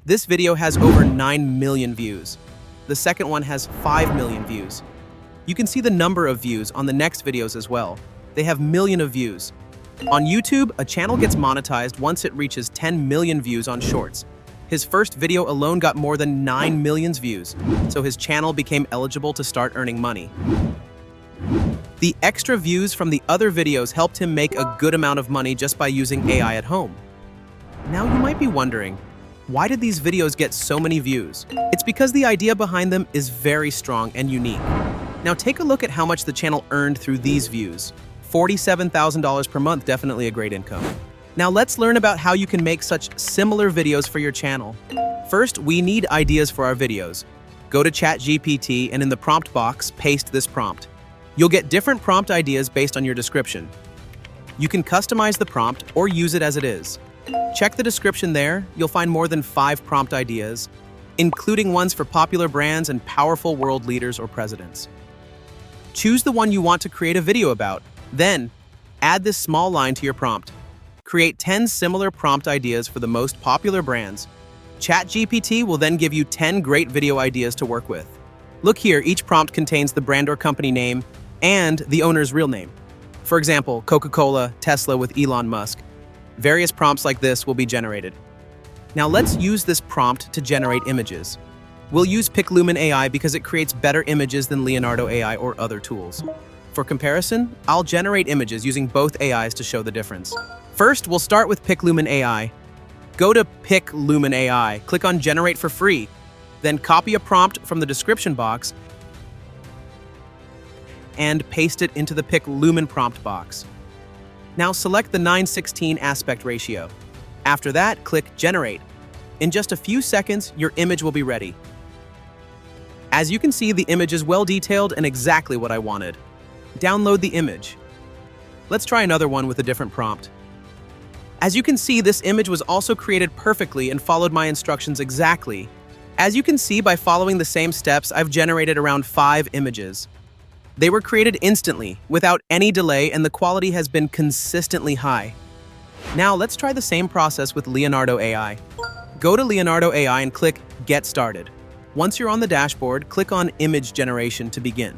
This video has over 9 million views. The second one has 5 million views. You can see the number of views on the next videos as well. They have millions of views. On YouTube, a channel gets monetized once it reaches 10 million views on Shorts. His first video alone got more than 9 million views, so his channel became eligible to start earning money. The extra views from the other videos helped him make a good amount of money just by using AI at home. Now you might be wondering, why did these videos get so many views? It's because the idea behind them is very strong and unique. Now take a look at how much the channel earned through these views. $47,000 per month, definitely a great income. Now let's learn about how you can make such similar videos for your channel. First, we need ideas for our videos. Go to ChatGPT and in the prompt box, paste this prompt. You'll get different prompt ideas based on your description. You can customize the prompt or use it as it is. Check the description there, you'll find more than 5 prompt ideas, including ones for popular brands and powerful world leaders or presidents. Choose the one you want to create a video about. Then, add this small line to your prompt. Create 10 similar prompt ideas for the most popular brands. ChatGPT will then give you 10 great video ideas to work with. Look here, each prompt contains the brand or company name and the owner's real name. For example, Coca-Cola, Tesla with Elon Musk. Various prompts like this will be generated. Now let's use this prompt to generate images. We'll use Pixlumen AI because it creates better images than Leonardo AI or other tools. For comparison, I'll generate images using both AIs to show the difference. First, we'll start with Pixlumen AI. Go to Pixlumen AI, click on Generate for free, then copy a prompt from the description box and paste it into the Pixlumen prompt box. Now select the 9:16 aspect ratio. After that, click Generate. In just a few seconds, your image will be ready. As you can see, the image is well detailed and exactly what I wanted. Download the image. Let's try another one with a different prompt. As you can see, this image was also created perfectly and followed my instructions exactly. As you can see, by following the same steps, I've generated around 5 images. They were created instantly, without any delay, and the quality has been consistently high. Now let's try the same process with Leonardo AI. Go to Leonardo AI and click Get Started. Once you're on the dashboard, click on Image Generation to begin.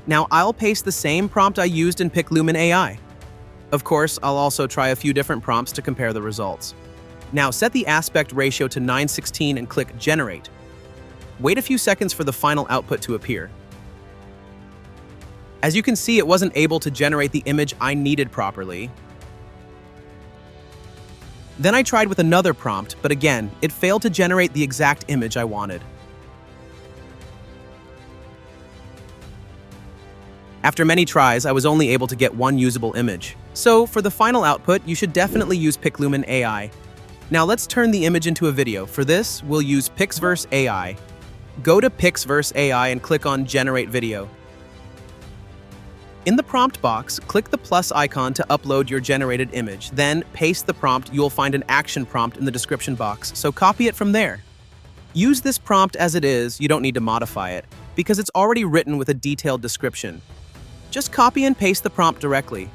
Now I'll paste the same prompt I used in Pixlumen AI. Of course, I'll also try a few different prompts to compare the results. Now set the aspect ratio to 9:16 and click Generate. Wait a few seconds for the final output to appear. As you can see, it wasn't able to generate the image I needed properly. Then I tried with another prompt, but again, it failed to generate the exact image I wanted. After many tries, I was only able to get one usable image. So for the final output, you should definitely use Pixlumen AI. Now let's turn the image into a video. For this, we'll use Pixverse AI. Go to Pixverse AI and click on Generate Video. In the prompt box, click the plus icon to upload your generated image. Then paste the prompt. You'll find an action prompt in the description box, so copy it from there. Use this prompt as it is, you don't need to modify it, because it's already written with a detailed description. Just copy and paste the prompt directly.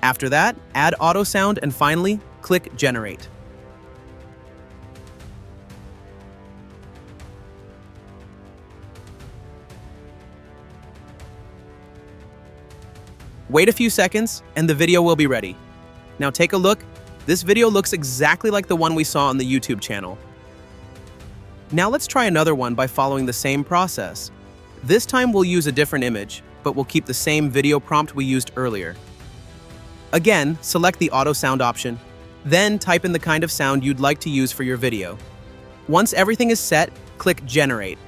After that, add auto sound and finally, click Generate. Wait a few seconds and the video will be ready. Now take a look. This video looks exactly like the one we saw on the YouTube channel. Now let's try another one by following the same process. This time we'll use a different image, but we'll keep the same video prompt we used earlier. Again, select the auto sound option, then type in the kind of sound you'd like to use for your video. Once everything is set, click Generate.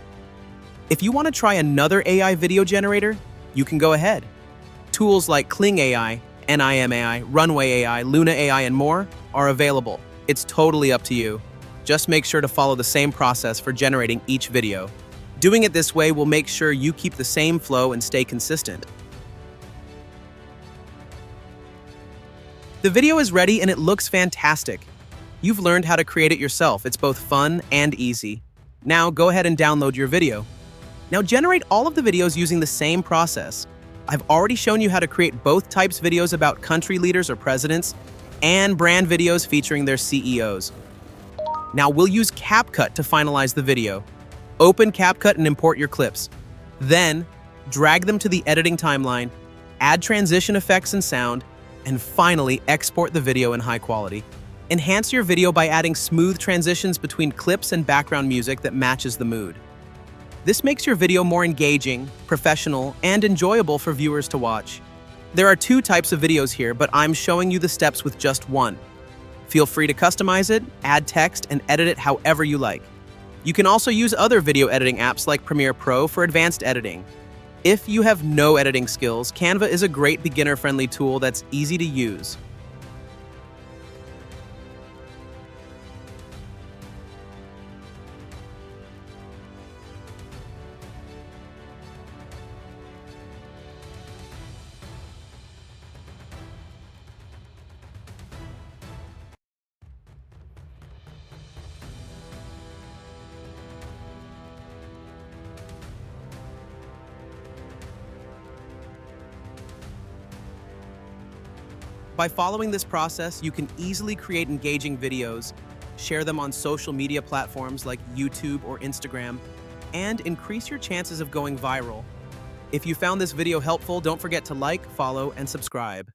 If you want to try another AI video generator, you can go ahead. Tools like Kling AI, NIM AI, Runway AI, Luna AI, and more are available. It's totally up to you. Just make sure to follow the same process for generating each video. Doing it this way will make sure you keep the same flow and stay consistent. The video is ready and it looks fantastic. You've learned how to create it yourself. It's both fun and easy. Now go ahead and download your video. Now generate all of the videos using the same process. I've already shown you how to create both types videos about country leaders or presidents and brand videos featuring their CEOs. Now we'll use CapCut to finalize the video. Open CapCut and import your clips. Then, drag them to the editing timeline, add transition effects and sound, and finally export the video in high quality. Enhance your video by adding smooth transitions between clips and background music that matches the mood. This makes your video more engaging, professional, and enjoyable for viewers to watch. There are 2 types of videos here, but I'm showing you the steps with just one. Feel free to customize it, add text, and edit it however you like. You can also use other video editing apps like Premiere Pro for advanced editing. If you have no editing skills, Canva is a great beginner-friendly tool that's easy to use. By following this process, you can easily create engaging videos, share them on social media platforms like YouTube or Instagram, and increase your chances of going viral. If you found this video helpful, don't forget to like, follow, and subscribe.